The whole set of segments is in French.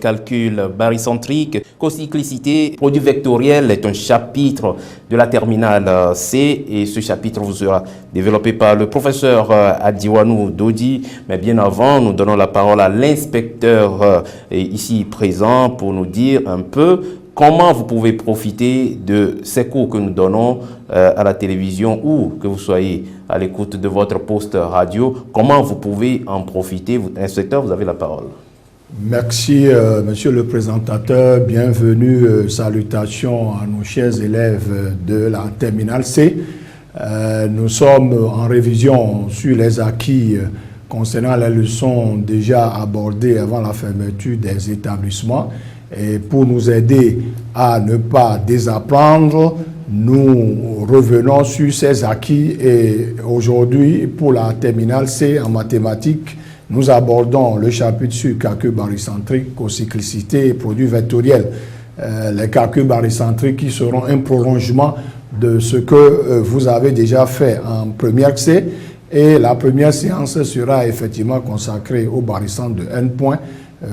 calcul barycentrique. Cocyclicité, produit vectoriel est un chapitre de la terminale C et ce chapitre vous sera développé par le professeur Adiwanou Dodi. Mais bien avant, nous donnons la parole à l'inspecteur ici présent pour nous dire un peu comment vous pouvez profiter de ces cours que nous donnons à la télévision ou que vous soyez à l'écoute de votre poste radio. Comment vous pouvez en profiter? Inspecteur, vous avez la parole. Merci, monsieur le présentateur. Bienvenue, salutations à nos chers élèves de la terminale C. Nous sommes en révision sur les acquis concernant les leçons déjà abordées avant la fermeture des établissements. Et pour nous aider à ne pas désapprendre, nous revenons sur ces acquis et aujourd'hui, pour la terminale C en mathématiques, nous abordons le chapitre sur calcul barycentrique, cocyclicité et produits vectoriels. Les calculs barycentriques qui seront un prolongement de ce que vous avez déjà fait en première C. Et la première séance sera effectivement consacrée au barycentre de N points.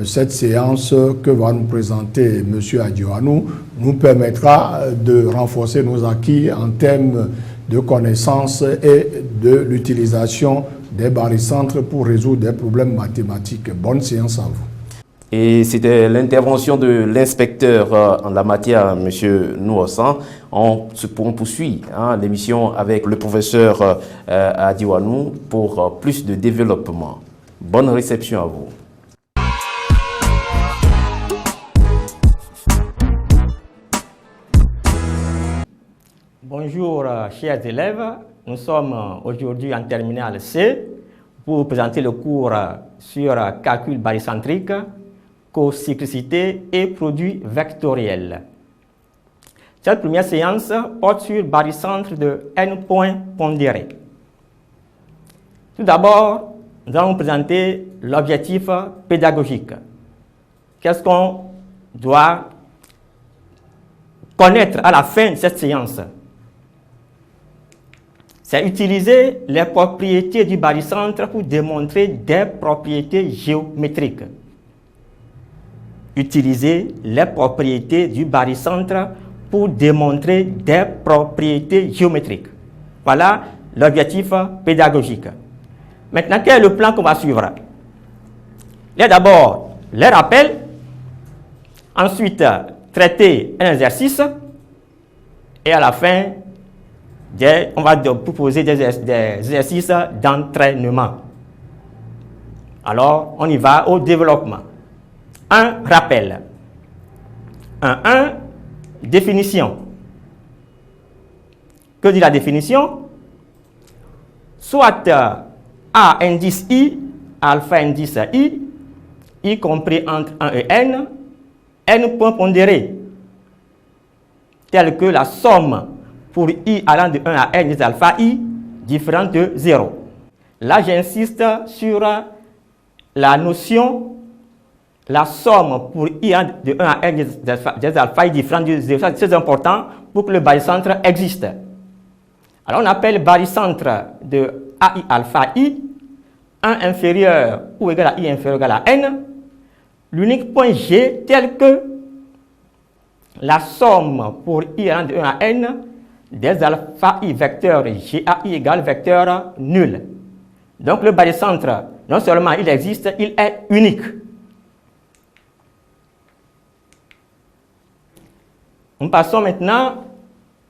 Cette séance que va nous présenter M. Adiwanou nous permettra de renforcer nos acquis en termes de connaissances et de l'utilisation des barycentres pour résoudre des problèmes mathématiques. Bonne séance à vous. Et c'était l'intervention de l'inspecteur en la matière, M. Nouassan. On poursuit l'émission avec le professeur Adiwanou pour plus de développement. Bonne réception à vous. Bonjour chers élèves, nous sommes aujourd'hui en terminale C pour vous présenter le cours sur calcul barycentrique, cocyclicité et produits vectoriels. Cette première séance porte sur barycentre de N points pondérés. Tout d'abord, nous allons vous présenter l'objectif pédagogique. Qu'est-ce qu'on doit connaître à la fin de cette séance? C'est utiliser les propriétés du barycentre pour démontrer des propriétés géométriques. Utiliser les propriétés du barycentre pour démontrer des propriétés géométriques. Voilà l'objectif pédagogique. Maintenant, quel est le plan qu'on va suivre? Il y a d'abord les rappels, ensuite traiter un exercice et à la fin, on va proposer des exercices d'entraînement. Alors, on y va au développement. Un rappel. 1. Définition. Que dit la définition? Soit A indice I, alpha indice I, y compris entre 1 et N points pondérés, tels que la somme pour I allant de 1 à N des alpha I, différente de 0. Là, j'insiste sur la notion, la somme pour I allant de 1 à N des alpha I, différente de 0. C'est très important pour que le barycentre existe. Alors, on appelle barycentre de AI alpha I, 1 inférieur ou égal à I inférieur ou égal à N, l'unique point G tel que la somme pour I allant de 1 à N des alpha I vecteur GAI égale vecteur nul. Donc le barycentre, non seulement il existe, il est unique. Nous passons maintenant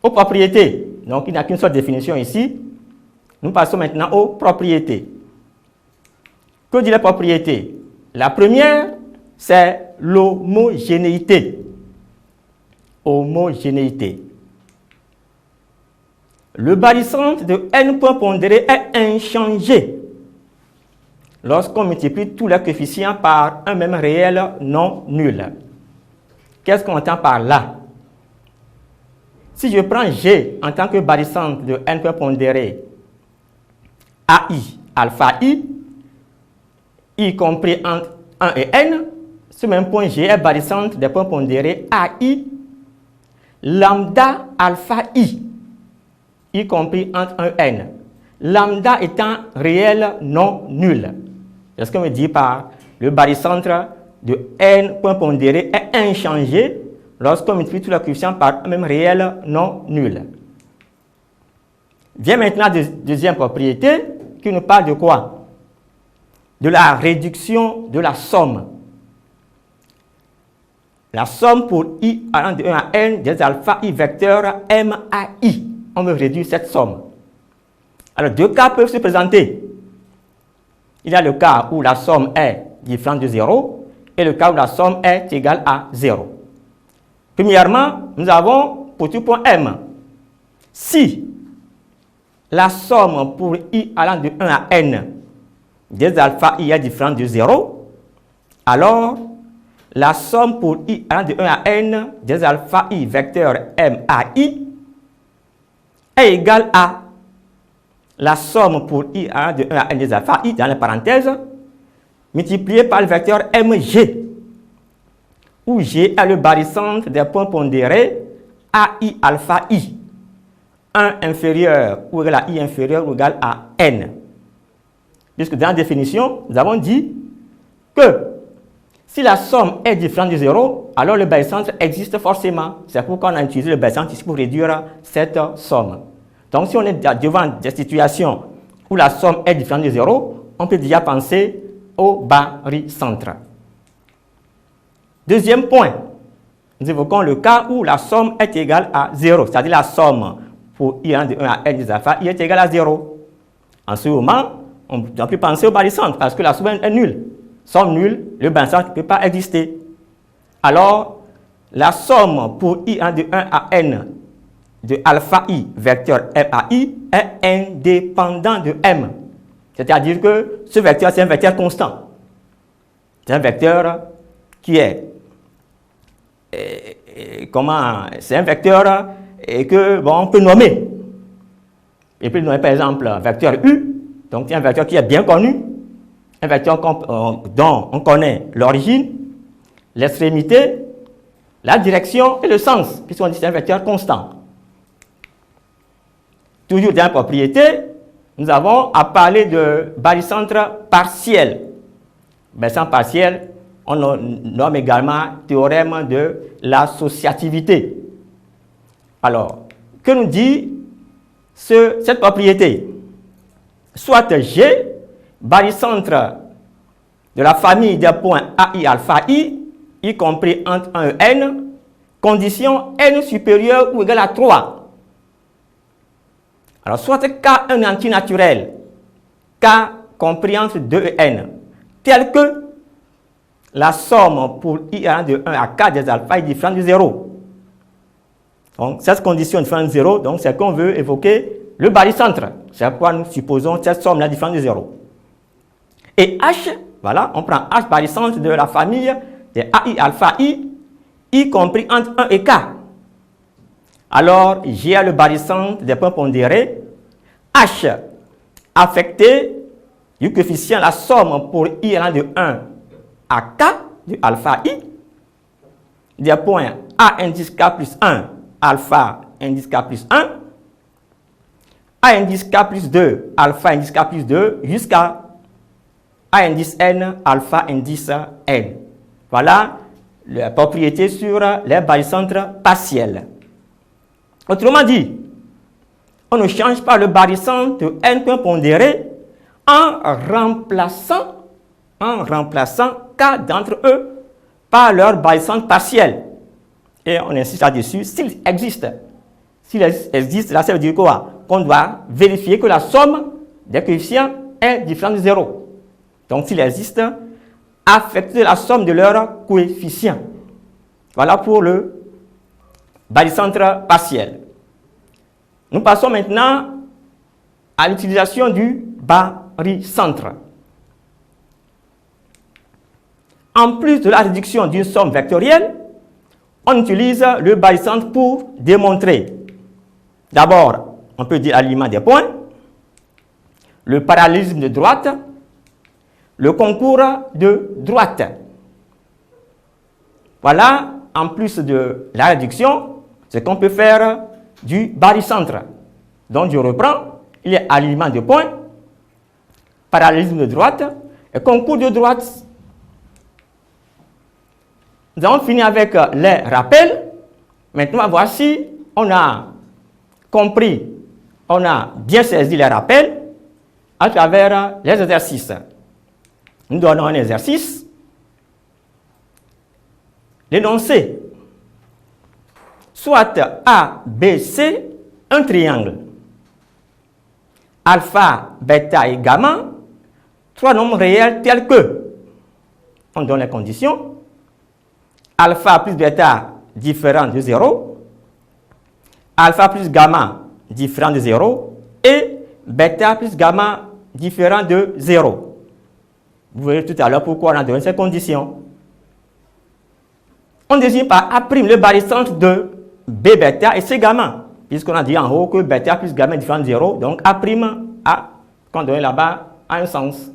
aux propriétés. Donc il n'y a qu'une seule définition ici. Nous passons maintenant aux propriétés. Que dit la propriété? La première, c'est l'homogénéité. Homogénéité. Le barycentre de N points pondérés est inchangé lorsqu'on multiplie tous les coefficients par un même réel non nul. Qu'est-ce qu'on entend par là? Si je prends G en tant que barycentre de N points pondérés AI alpha I, y compris entre 1 et N, ce même point G est barycentre des points pondérés AI lambda alpha I, y compris entre 1 et N. Lambda étant réel non nul. C'est ce qu'on me dit par le barycentre de n point pondéré est inchangé lorsqu'on multiplie tous les coefficients par un même réel non nul. Vient maintenant la deuxième propriété qui nous parle de quoi? De la réduction de la somme. La somme pour i allant de 1 à n des alpha i vecteurs m à i. On veut réduire cette somme. Alors, deux cas peuvent se présenter. Il y a le cas où la somme est différente de 0 et le cas où la somme est égale à 0. Premièrement, nous avons pour tout point m. Si la somme pour i allant de 1 à n des alpha i est différente de 0, alors la somme pour i allant de 1 à n des alpha i vecteurs m à i est égale à la somme pour i allant de 1 à n des alpha i dans les parenthèses multipliée par le vecteur mg, où g est le barycentre des points pondérés ai alpha i, 1 inférieur ou égal à i inférieur ou égal à n. Puisque dans la définition, nous avons dit que si la somme est différente de 0, alors le barycentre existe forcément. C'est pourquoi on a utilisé le barycentre ici pour réduire cette somme. Donc si on est devant des situations où la somme est différente de 0, on peut déjà penser au barycentre. Deuxième point, nous évoquons le cas où la somme est égale à 0, c'est-à-dire la somme pour i allant de 1 à n des alpha i est égale à 0. En ce moment, on peut penser au barycentre parce que la somme est nulle. Somme nulle, le barycentre ne peut pas exister. Alors, la somme pour i allant de 1 à n de alpha i vecteur m à i est indépendant de m. C'est-à-dire que ce vecteur, c'est un vecteur constant. C'est un vecteur qui est c'est un vecteur que on peut nommer. Et puis nommer par exemple vecteur u, donc c'est un vecteur qui est bien connu, un vecteur dont on connaît l'origine, l'extrémité, la direction et le sens, puisqu'on dit que c'est un vecteur constant. Toujours dans la propriété, nous avons à parler de barycentre partiel. Barycentre partiel, on nomme également théorème de l'associativité. Alors, que nous dit cette propriété? Soit G, barycentre de la famille des points ai alpha i, y compris entre 1 et n, condition n supérieure ou égale à 3. Alors, soit K un antinaturel, K compris entre 2 et n, tel que la somme pour i allant de 1 à k des alpha est différente de 0. Donc, cette condition est différente de 0, donc c'est qu'on veut évoquer le barycentre. C'est pourquoi nous supposons cette somme-là différente de 0. Et H, voilà, on prend H barycentre de la famille des ai alpha i, y compris entre 1 et k. Alors, j'ai le barycentre des points pondérés, H affecté du coefficient, la somme pour i allant de 1 à k de alpha i, des points a indice k plus 1, alpha indice k plus 1, a indice k plus 2, alpha indice k plus 2, jusqu'à a indice n, alpha indice n. Voilà la propriété sur les barycentres partiels. Autrement dit, on ne change pas le barycentre de n point pondéré en remplaçant k d'entre eux par leur barycentre partiel. Et on insiste là-dessus, s'il existe. S'il existe, là, ça veut dire quoi? Qu'on doit vérifier que la somme des coefficients est différente de 0. Donc, s'il existe, affecter la somme de leurs coefficients. Voilà pour le barycentre partiel. Nous passons maintenant à l'utilisation du barycentre. En plus de la réduction d'une somme vectorielle, on utilise le barycentre pour démontrer. D'abord, on peut dire l'alignement des points, le parallélisme de droite, le concours de droite. Voilà, en plus de la réduction, ce qu'on peut faire du barycentre. Donc, je reprends, il y a alignement de points, parallélisme de droite et concours de droite. Nous avons fini avec les rappels. Maintenant, voici, on a compris, on a bien saisi les rappels à travers les exercices. Nous donnons un exercice. L'énoncé, soit A, B, C, un triangle. Alpha, bêta et gamma, trois nombres réels tels que, on donne les conditions, alpha plus bêta différent de 0, alpha plus gamma différent de 0 et bêta plus gamma différent de 0. Vous verrez tout à l'heure pourquoi on a donné ces conditions. On désigne par A' le barycentre de B bêta et C gamma, puisqu'on a dit en haut que bêta plus gamma est différent de 0, donc A', qu'on donne là-bas, a un sens.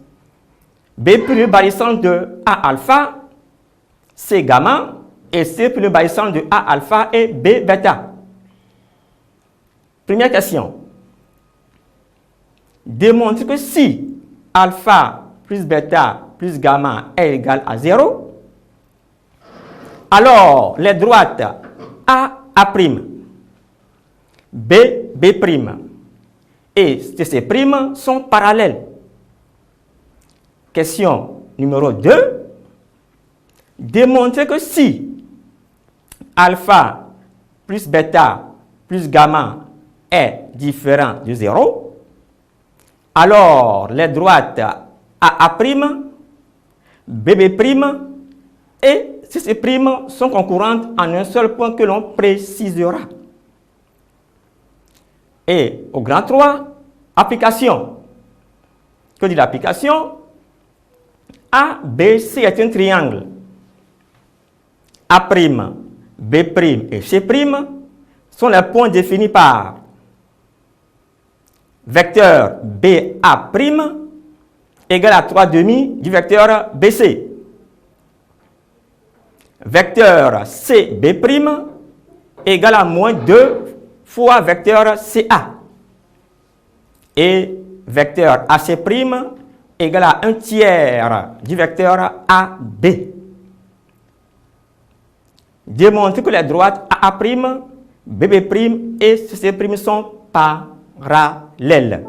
B' le barycentre de A alpha, C gamma, et C' le barycentre de A alpha et B bêta. Première question. Démontre que si alpha plus bêta plus gamma est égal à 0, alors les droites A, A', B, B' et C' sont parallèles. Question numéro 2. Démontrer que si alpha plus bêta plus gamma est différent de 0, alors les droites A', B' et C' sont concurrentes en un seul point que l'on précisera. Et au grand 3, application. Que dit l'application? A, B, C est un triangle. A', B' et C' sont les points définis par vecteur BA' égal à 3 demi du vecteur BC. Vecteur CB' égal à moins 2 fois vecteur CA. Et vecteur AC' égal à 1 tiers du vecteur AB. Démontrer que les droites AA', BB' et CC' sont parallèles.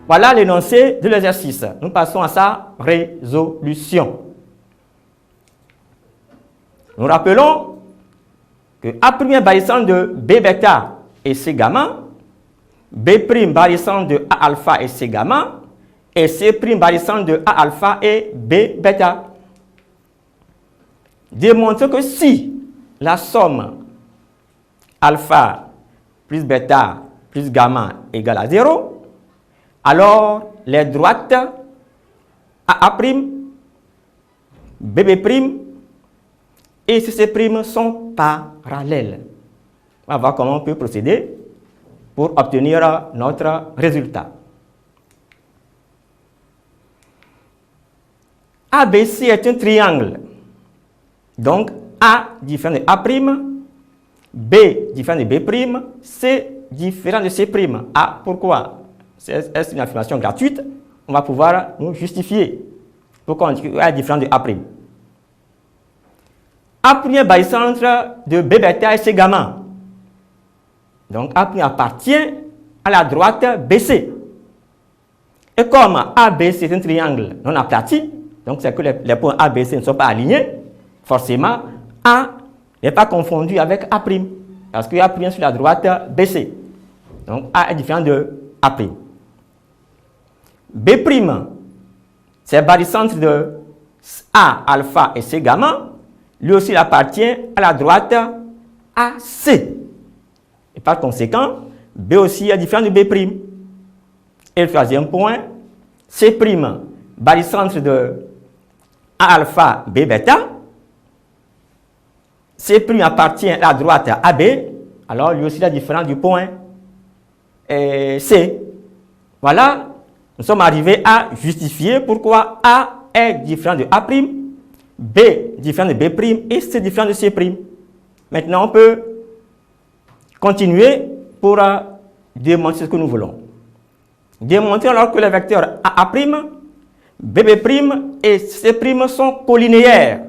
Voilà l'énoncé de l'exercice. Nous passons à sa résolution. Nous rappelons que A' barycentre de B bêta et C gamma, B' barycentre de A alpha et C gamma, et C' barycentre de A alpha et B bêta. Démontre que si la somme alpha plus bêta plus gamma égale à 0, alors les droites AA', BB' et CC' sont parallèles. On va voir comment on peut procéder pour obtenir notre résultat. ABC est un triangle. Donc A différent de A', B différent de B', C différent de C'. A, pourquoi? C'est une affirmation gratuite. On va pouvoir nous justifier. Pourquoi on dit que A est différent de A'? A' barycentre de B bêta et C gamma. Donc A' appartient à la droite BC. Et comme ABC est un triangle non aplati, donc c'est que les points ABC ne sont pas alignés, forcément A n'est pas confondu avec A', parce qu'il y a A' sur la droite BC. Donc A est différent de A'. B', c'est le barycentre de A, alpha et C, gamma. Lui aussi, il appartient à la droite AC. Et par conséquent, B aussi est différent de B'. Et le troisième point, C', barycentre de A alpha, B bêta. C' appartient à la droite AB. Alors, lui aussi, il est différent du point C. Voilà, nous sommes arrivés à justifier pourquoi A est différent de A', B différent de B' et C différent de C'. Maintenant, on peut continuer pour démontrer ce que nous voulons. Démontrer alors que les vecteurs A', BB' et C' sont collinéaires.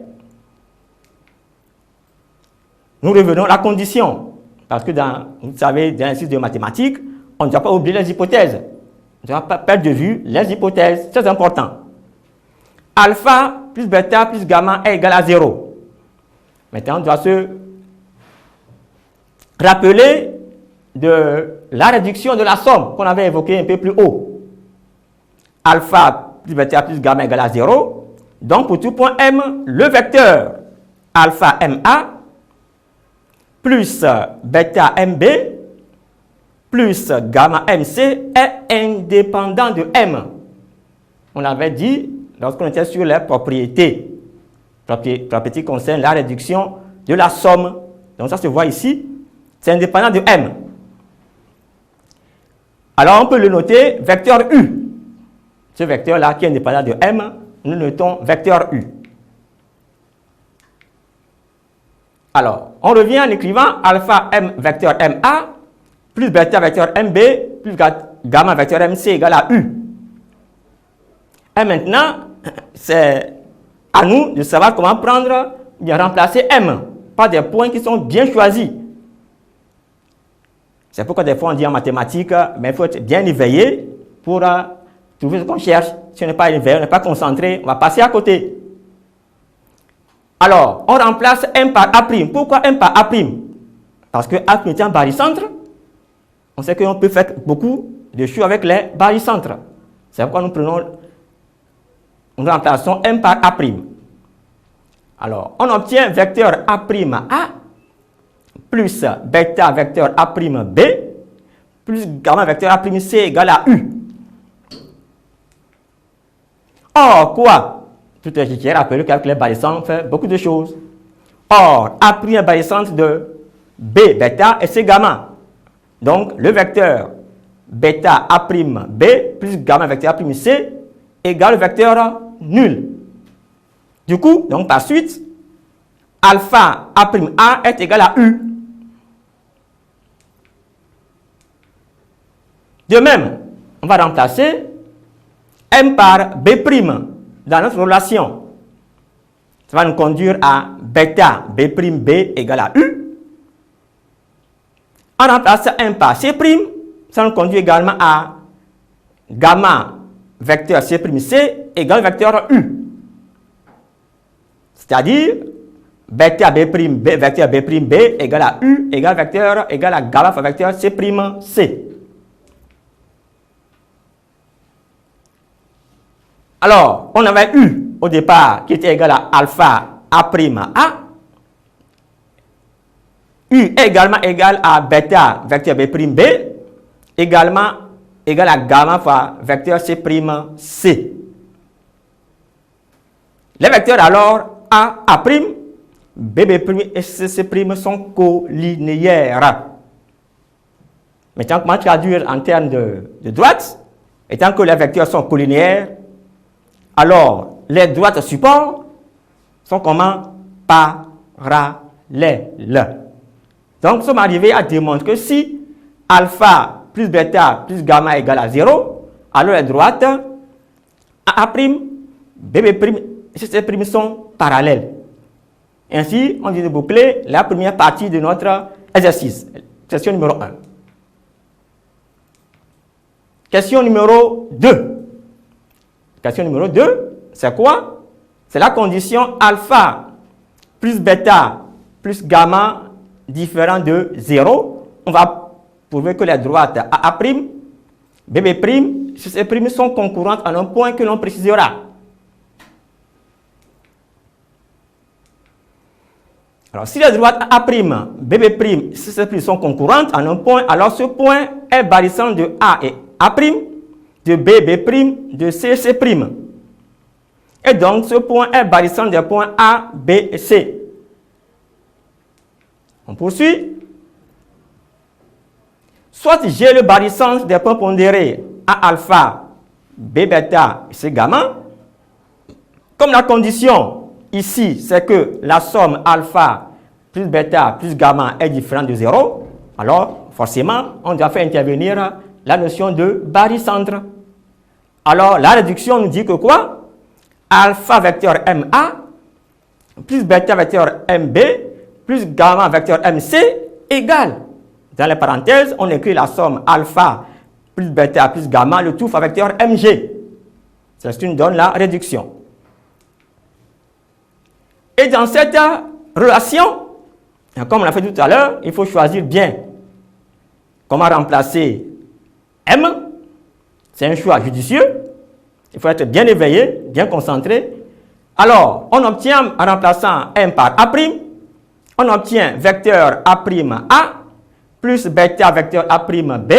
Nous revenons à la condition, parce que vous savez, dans l'exercice de mathématiques, on ne doit pas oublier les hypothèses. On ne doit pas perdre de vue les hypothèses, c'est important. Alpha plus bêta plus gamma est égal à 0. Maintenant, on doit se rappeler de la réduction de la somme qu'on avait évoquée un peu plus haut. Alpha plus bêta plus gamma égale à 0. Donc, pour tout point M, le vecteur alpha MA plus bêta MB plus gamma MC est indépendant de M. On l'avait dit lorsqu'on était sur les propriétés. Propriété concerne la réduction de la somme. Donc ça se voit ici. C'est indépendant de M. Alors on peut le noter vecteur U. Ce vecteur-là qui est indépendant de M, nous notons vecteur U. Alors, on revient en écrivant alpha M vecteur MA plus bêta vecteur MB plus gamma vecteur MC égale à U. Et maintenant, c'est à nous de savoir comment prendre, bien remplacer M par des points qui sont bien choisis. C'est pourquoi des fois on dit en mathématiques, mais il faut être bien éveillé pour trouver ce qu'on cherche. Si on n'est pas éveillé, on n'est pas concentré, on va passer à côté. Alors, on remplace M par A'. Pourquoi M par A'? Parce que A' est un barycentre. On sait qu'on peut faire beaucoup de choses avec les barycentres. C'est pourquoi nous remplaçons M par A'. Alors, on obtient vecteur A' plus bêta vecteur A' B plus gamma vecteur A' C égale à U. Or, quoi? Tout est qui rappelle qu'avec les barycentres, on fait beaucoup de choses. Or, A' est barycentre de B bêta et C gamma. Donc, le vecteur bêta A' B plus gamma vecteur A' C égale le vecteur nul. Du coup, donc par suite, alpha A' est égal à U. De même, on va remplacer M par B' dans notre relation. Ça va nous conduire à bêta B' égale à U. En remplaçant M par C', ça nous conduit également à gamma vecteur C' égale vecteur U. C'est-à-dire, bêta vecteur B' égale à U égale à gamma fois vecteur C'. Alors, on avait U au départ qui était égal à alpha A'. U est également égal à bêta vecteur B', également égal à gamma fois vecteur C'. Les vecteurs alors A', BB' et C' sont collinéaires. Maintenant, comment traduire en termes de droite? Étant que les vecteurs sont collinéaires, alors les droites supports sont comment? Parallèles. Donc, nous sommes arrivés à démontrer que si alpha plus bêta plus gamma égale à 0, alors les droites A', BB' et C' sont parallèles. Ainsi, on vient de boucler la première partie de notre exercice. Question numéro 1. Question numéro 2. Question numéro 2, c'est quoi? C'est la condition alpha plus bêta plus gamma différent de 0. On va prouver que les droites AA', BB', CC' sont concurrentes en un point que l'on précisera. Alors, si les droites AA', BB', CC' sont concurrentes en un point, alors ce point est barissant de A et A', de B, B', de C, C'. Et donc, ce point est barissant des points A, B et C. On poursuit. Soit j'ai le barissant des points pondérés A alpha, B bêta et C gamma. Comme la condition ici, c'est que la somme alpha plus bêta plus gamma est différente de 0, alors forcément, on doit faire intervenir la notion de barycentre. Alors, la réduction nous dit que quoi? Alpha vecteur MA plus bêta vecteur MB plus gamma vecteur MC égale, dans les parenthèses, on écrit la somme alpha plus bêta plus gamma, le tout fois vecteur MG. C'est ce qui nous donne la réduction. Et dans cette relation, comme on l'a fait tout à l'heure, il faut choisir bien comment remplacer M. C'est un choix judicieux. Il faut être bien éveillé, bien concentré. Alors, on obtient, en remplaçant M par A', on obtient vecteur A', plus bêta vecteur A', B,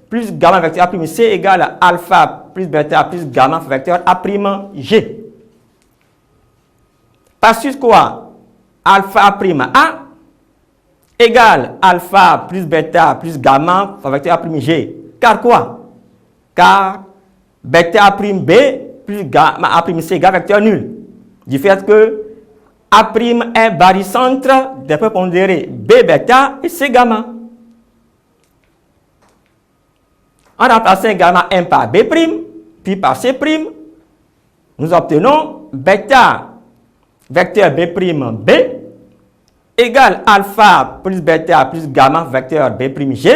plus gamma vecteur A', C égale alpha plus bêta plus gamma vecteur A', G. Par suite quoi? Alpha A' égale alpha plus bêta plus gamma vecteur A', G. Car quoi? Car bêta B plus gamma A' C égale vecteur nul. Du fait que A' est barycentre des points pondérés B bêta et C gamma. En remplaçant gamma M par B', puis par C', nous obtenons bêta vecteur B', B égale alpha plus bêta plus gamma vecteur B', G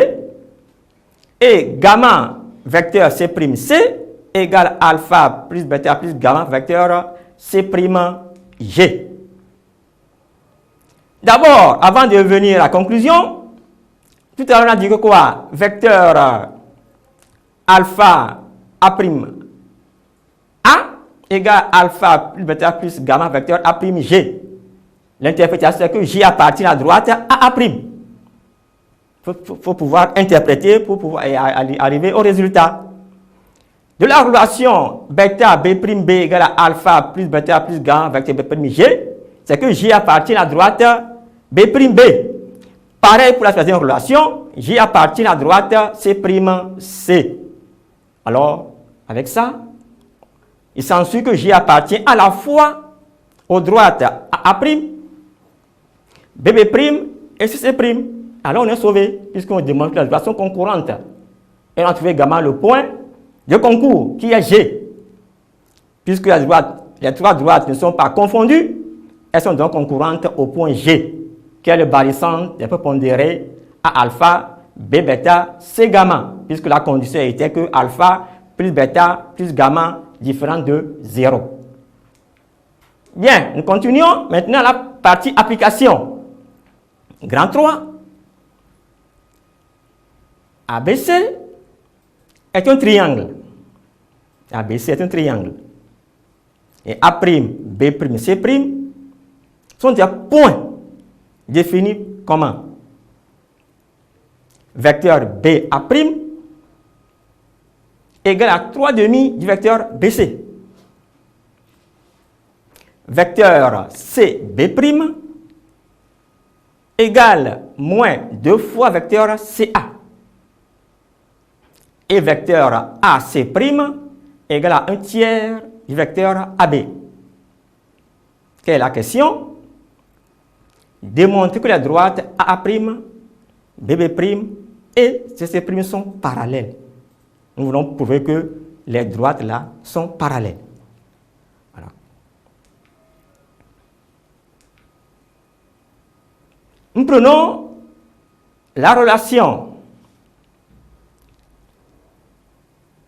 et gamma vecteur C', C égale alpha plus bêta plus gamma vecteur C', G. D'abord, avant de venir à la conclusion, tout à l'heure on a dit que quoi? Vecteur alpha A' égale alpha plus bêta plus gamma vecteur A', G. L'interprétation c'est que J appartient à droite à A'. Il faut pouvoir interpréter pour pouvoir arriver au résultat. De la relation bêta B', B égale à alpha plus bêta plus gamma vecteur B', G, c'est que J appartient à droite B', B. Pareil pour la troisième relation, J appartient à droite C', C. Alors, avec ça, il s'ensuit que J appartient à la fois aux droites A', BB' et CC'. Alors on est sauvé, puisqu'on demande que les droites sont concurrentes. Et on a trouvé également le point de concours, qui est G. Puisque les trois droites ne sont pas confondues, elles sont donc concurrentes au point G, qui est le barycentre des points pondérés A alpha, B bêta, C gamma, puisque la condition était que alpha plus bêta plus gamma différent de 0. Bien, nous continuons maintenant la partie application. Grand 3. ABC est un triangle. ABC est un triangle. Et A', B', C' sont des points définis comment? Vecteur BA' égale à 3/2 du vecteur BC. Vecteur CB' égale moins 2 fois vecteur CA. Et vecteur AC' égale à 1/3 du vecteur AB. Quelle est la question? Démontrer que les droites AA', BB' et CC' sont parallèles. Nous voulons prouver que les droites là sont parallèles. Voilà. Nous prenons la relation.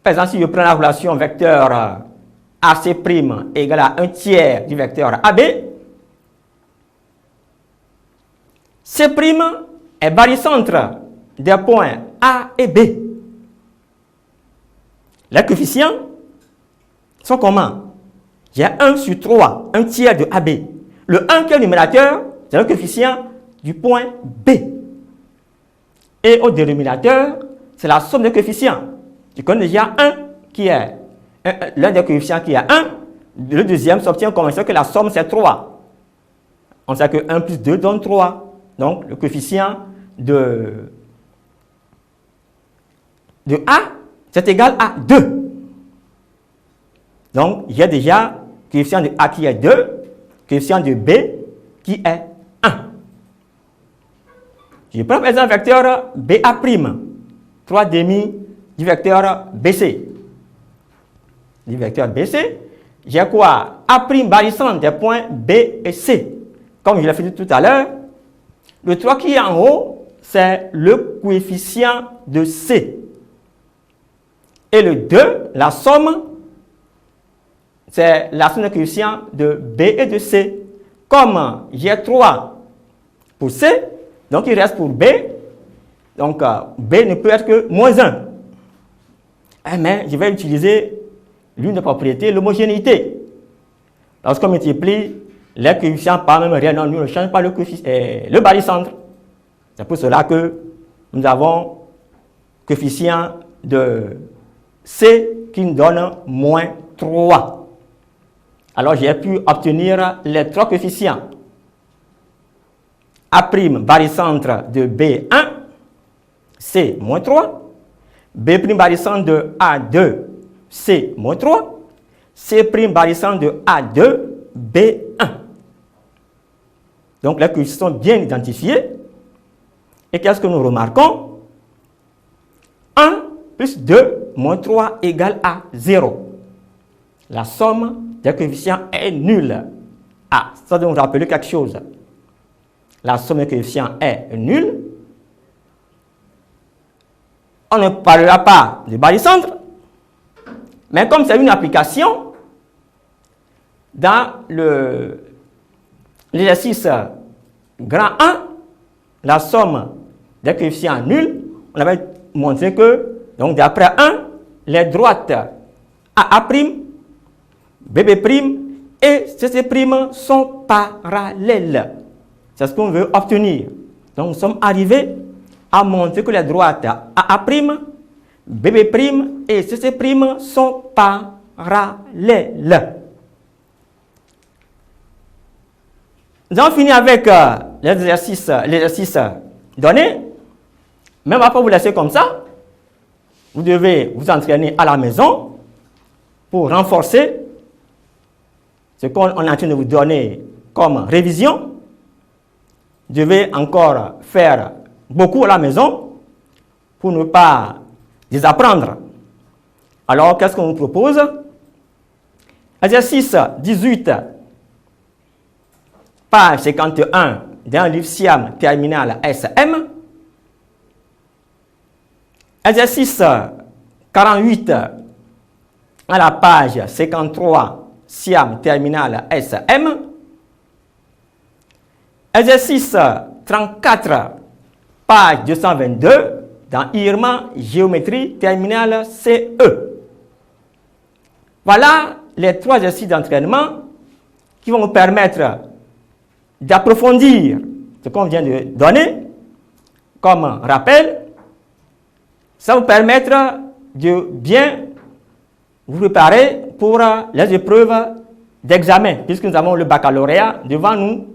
Par exemple, si je prends la relation vecteur AC' égale à 1/3 du vecteur AB, C' est barycentre des points A et B. Les coefficients sont comment? J'ai 1 sur 3, un tiers de AB. Le 1 qui est le numérateur, c'est le coefficient du point B. Et au dénominateur, c'est la somme des coefficients. Tu connais déjà 1 qui est l'un des coefficients qui est 1. Le deuxième s'obtient comme ça que la somme c'est 3. On sait que 1 plus 2 donne 3. Donc le coefficient de A, c'est égal à 2. Donc j'ai déjà coefficient de A qui est 2, coefficient de B qui est 1. Je prends par exemple le vecteur BA', 3 demi du vecteur BC. Du vecteur BC, j'ai quoi? A' barycentre des points B et C. Comme je l'ai fait tout à l'heure, le 3 qui est en haut, c'est le coefficient de C. Et le 2, la somme, c'est la somme des coefficients de B et de C. Comme j'ai 3 pour C, donc il reste pour B. Donc B ne peut être que moins 1. Mais je vais utiliser l'une des propriétés, l'homogénéité. Lorsqu'on multiplie les coefficients par même réel, nous ne changeons pas le barycentre. C'est pour cela que nous avons coefficient de C qui nous donne moins 3. Alors j'ai pu obtenir les 3 coefficients. A' barycentre de B1, C moins 3. B' barycentre de A2, C moins 3. C' barycentre de A2, B1. Donc les coefficients sont bien identifiés. Et qu'est-ce que nous remarquons? 1 plus 2 moins 3 égale à 0. La somme des coefficients est nulle. Ah, ça doit nous rappeler quelque chose. La somme des coefficients est nulle. On ne parlera pas de barycentre, mais comme c'est une application, dans l'exercice grand 1, la somme des coefficients nuls, on avait montré que, donc d'après 1, les droites AA', BB' et CC' sont parallèles. C'est ce qu'on veut obtenir. Donc nous sommes arrivés à montrer que les droites AA', BB' et CC' sont parallèles. Nous avons fini avec l'exercice donné. Mais on ne va pas vous laisser comme ça. Vous devez vous entraîner à la maison pour renforcer ce qu'on est en train de vous donner comme révision. Vous devez encore faire beaucoup à la maison pour ne pas désapprendre. Alors, qu'est-ce qu'on vous propose? Exercice 18, page 51 d'un livre Siam terminal SM. Exercice 48 à la page 53 Siam terminal SM. Exercice 34 page 222 dans IRMA géométrie terminale CE. Voilà les 3 exercices d'entraînement qui vont vous permettre d'approfondir ce qu'on vient de donner comme rappel. Ça va vous permettre de bien vous préparer pour les épreuves d'examen, puisque nous avons le baccalauréat devant nous.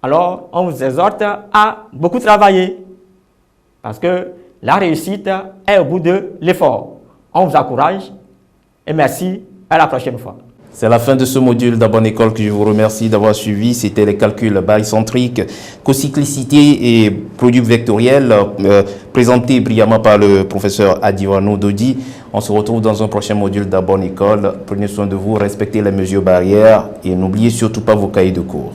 Alors, on vous exhorte à beaucoup travailler, parce que la réussite est au bout de l'effort. On vous encourage et merci, à la prochaine fois. C'est la fin de ce module d'Abonne École que je vous remercie d'avoir suivi. C'était les calculs barycentriques, cocyclicité et produits vectoriels présentés brillamment par le professeur Adiwanou Dodi. On se retrouve dans un prochain module d'Abonne École. Prenez soin de vous, respectez les mesures barrières et n'oubliez surtout pas vos cahiers de cours.